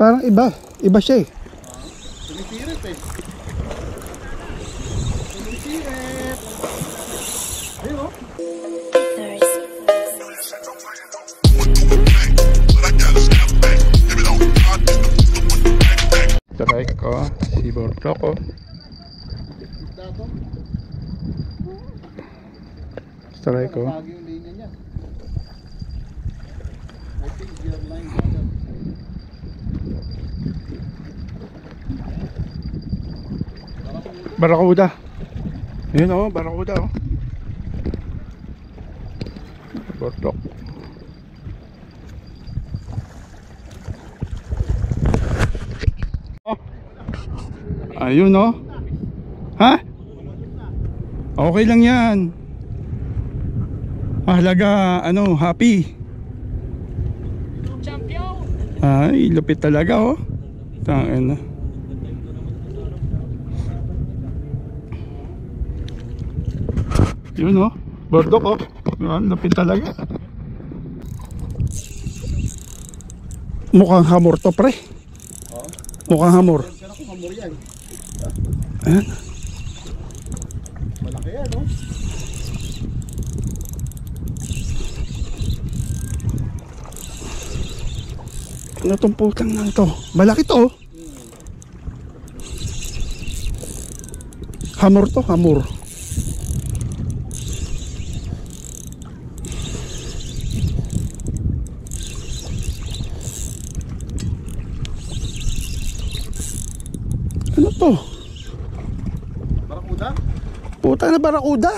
Parang iba siya eh. Sumisirit eh. Sumisirit. Ayun o. Try ko si Bortoko. Try ko. Barakuda. Yun o, barakuda o. Bortok. Ayun o. Ha? Okay lang yan. Mahalaga, ano, happy. Champion. Ay, lupit talaga o. Tangin na. Yun o, bordok o. Yan, lupit talaga. Mukhang hamor to pre. Mukhang hamor. Ayan. Malaki yan o. Ano tong putang na ito? Malaki to. Hamor to, hamor. Ano to? Barakuda? Puta na barakuda.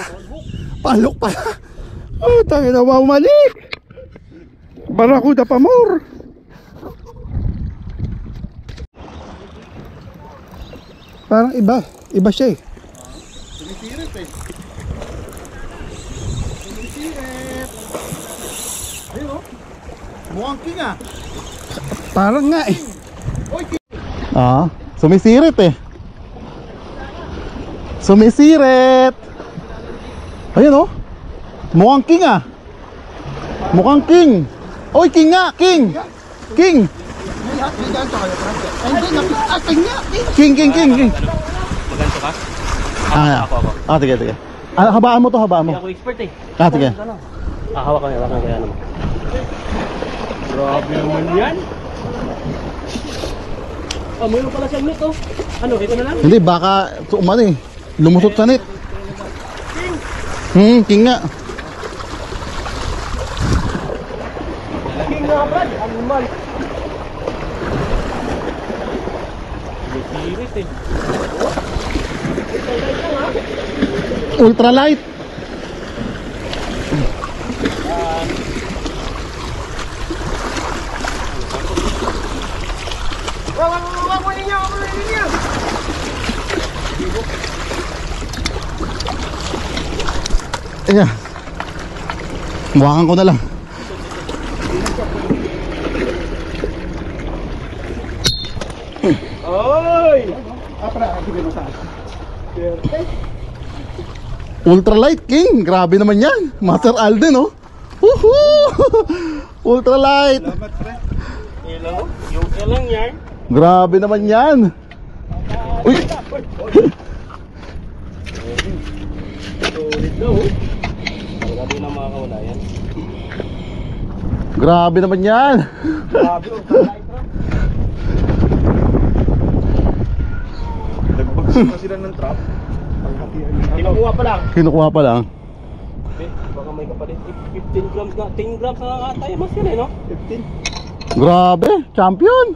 Palok pa. Oh, tayo na mali. Barakuda pa more. Parang iba siya eh. Sumisirit eh. Sumisirit. Ayun o. Mukhang king ah. Parang nga eh. Oy, king. Sumisirit eh. Sumisirit. Ayun oh. Mukhang king ah. Mukhang king. Oy, king nga, king. King. May ganito kayo. Hindi, napis-ating niya. King. Maganto ka? Ako. Sige. Habaan mo to, habaan mo. Hindi ako expert eh. Sige. Hawak ka kaya naman. Grabe naman yan. Oh, mayroon pala siyang net oh. Ano, ito na lang? Hindi, baka umano eh. Lumusot sa net. King nga. King nga brad, animal. Sirit eh. Ultralight. Ayan. Buwakan ko na lang. Oy! Ultralight king, grabe naman yan. Master Alden oh. Woohoo! Ultralight. Salamat pre. Hello? Yung ilang yan? Grabe naman yan. Uy. Solid daw. Grabe na makakawala yan. Grabe naman yan. Grabe oh. Nagbagsak na sila ng trap. Kinukuha pa lang. Kinukuha pa lang. Baka may kapalit. 15 grams na. 10 grams na ata yung mas yan eh no? 15. Grabe, champion.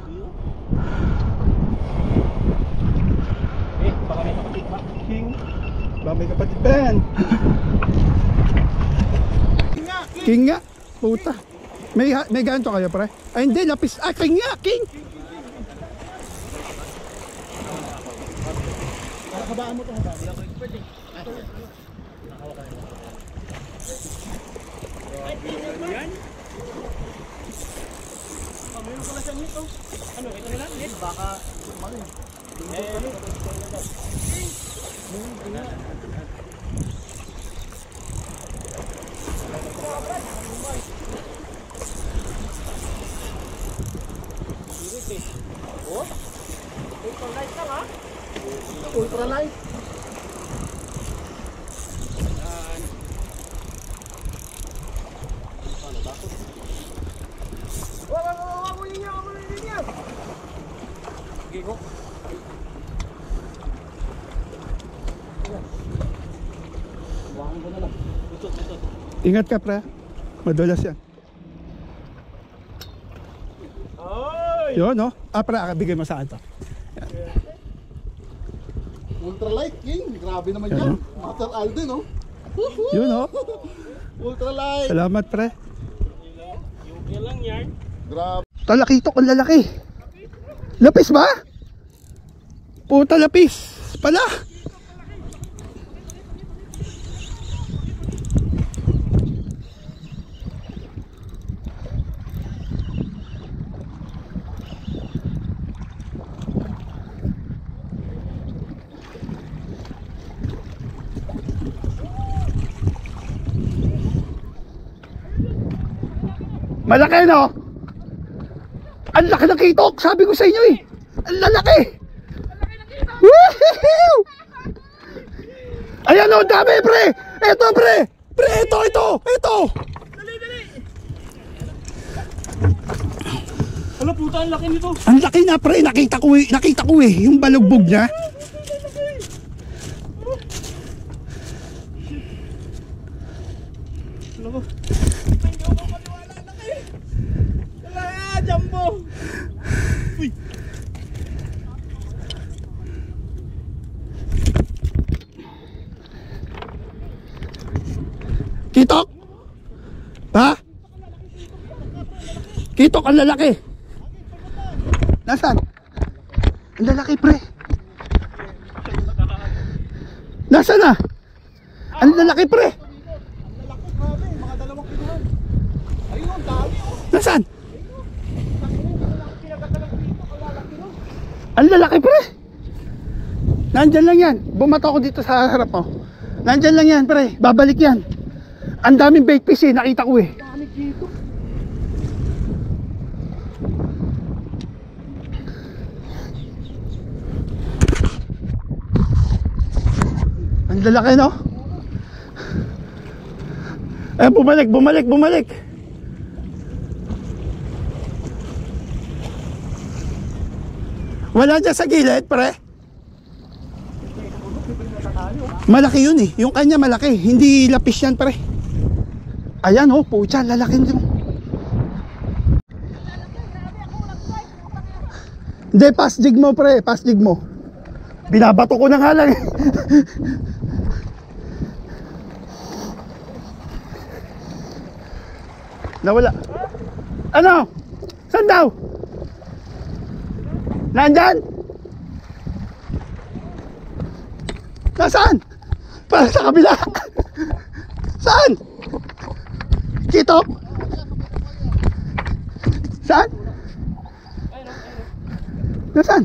Baka may kapalit pa. King. Ba may kapatid ba yan? King nga. Puta. May ganito kayo pre? Ay hindi, lapis. King nga, king. Habaan mo to, habaan. Hindi ako expert eh. Yan? Oh, mayroon pala siyang net oh. Ano, ito na lang net? Baka Ultralight. Sige ko. Buwakan ko na lang. Tutot. Ingat ka, pre. Madulas yan. Yun, no? Pre, bigay mo sa akin to. Ultralight King, grabe naman Yan, yan. no? Master Alden, no? Yun, no? Ultralight. Salamat, pre. Yan lang yan. Grabe. Talakitok ang lalaki. Lapis ba? Puta, lapis. Pala. Malaki, no? Ang laki ng kitok, sabi ko sa inyo eh. Ang lalaki. Woohoo! Ayan o, dami pre. Ito pre. Pre, ito. Hala puta, ang laki nito. Ang laki na pre, nakita ko eh. Yung balugbog niya. Hala ko. Jumbo. Uy. Kitok? Ha? Kitok ang lalaki. Nasaan? Ang lalaki pre. Nasaan na? Ang lalaki pre. Nasaan? Ang lalaki pre. Nandyan lang yan. Bumato ako dito sa harap mo. Nandyan lang yan pre. Babalik yan. Ang daming bait fish eh. Nakita ko eh. Ang lalaki no? Eh bumalik. Wala dyan sa gilid, pre. Malaki yun eh. Yung kanya malaki. Hindi lapis yan, pre. Ayan oh, pucha, lalaki nito. Hindi, pass jig mo, pre. Pass jig mo. Binabato ko na nga lang eh. Nawala. Ano? Saan daw? Nandyan? Nasaan? Para sa kabila. Saan? Kitok? Saan? Nasaan?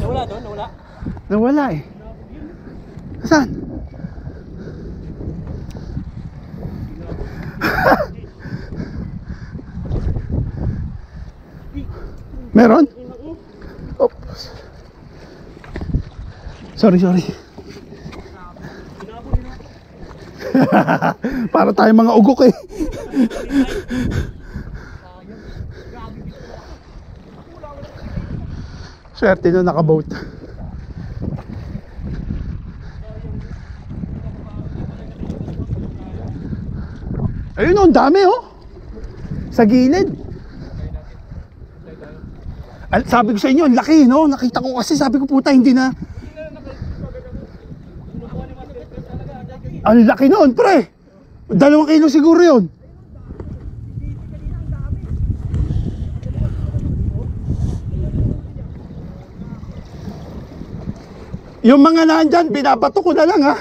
Nawala doon, nawala. Nawala eh. Saan? Meron? Oops. Sorry. Para tayo mga ugok eh. Swerte na nakaboat. Ayun oh, ang dami oh. Sa gilid. Sabi ko sa inyo, ang laki no. Nakita ko kasi, sabi ko puta, hindi na. Ang laki noon pre. 2 kilo siguro yun. Yung mga nandyan, binabato ko na lang ha.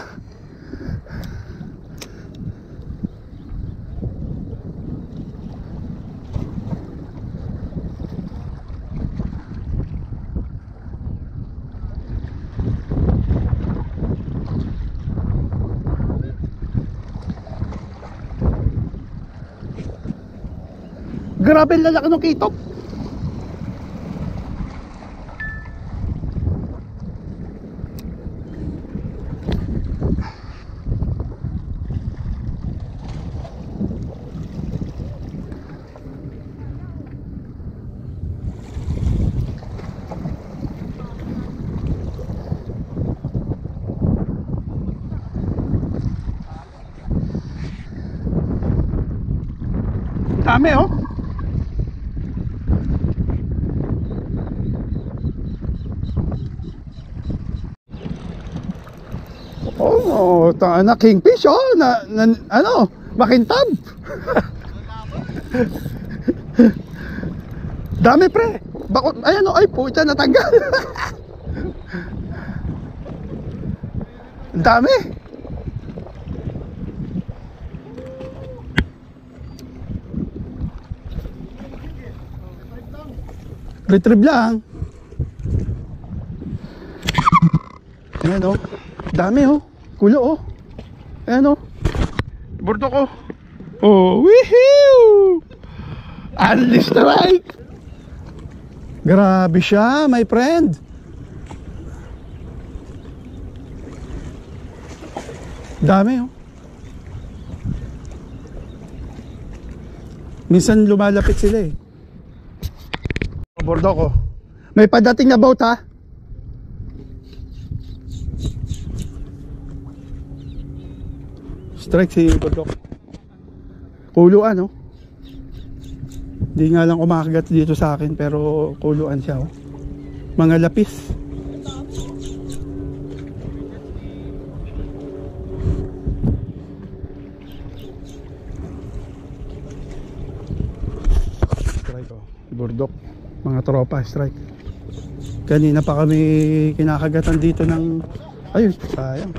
Grabe ang lalaki ng kitok. Dami oh. Oh, na kingfish oh, ano, makintab. Dami pre. Bakit ayan oh, ay puta natanggal. Dami. Retrieve lang. Ayan oh. Dami oh. Kulo oh. Ayan oh. Burdok oh. Oh, woohoo! Unleash strike. Grabe siya, my friend. Dami oh. Minsan lumalapit sila eh. Burdok oh. May padating na boat ha. Strike si Burdok. Kuluan oh. Hindi nga lang kumakagat dito sa akin pero kuluan siya oh. Mga lapis. Strike oh. Burdok. Mga tropa strike. Kanina pa kami kinakagatan dito ng ayun sayang.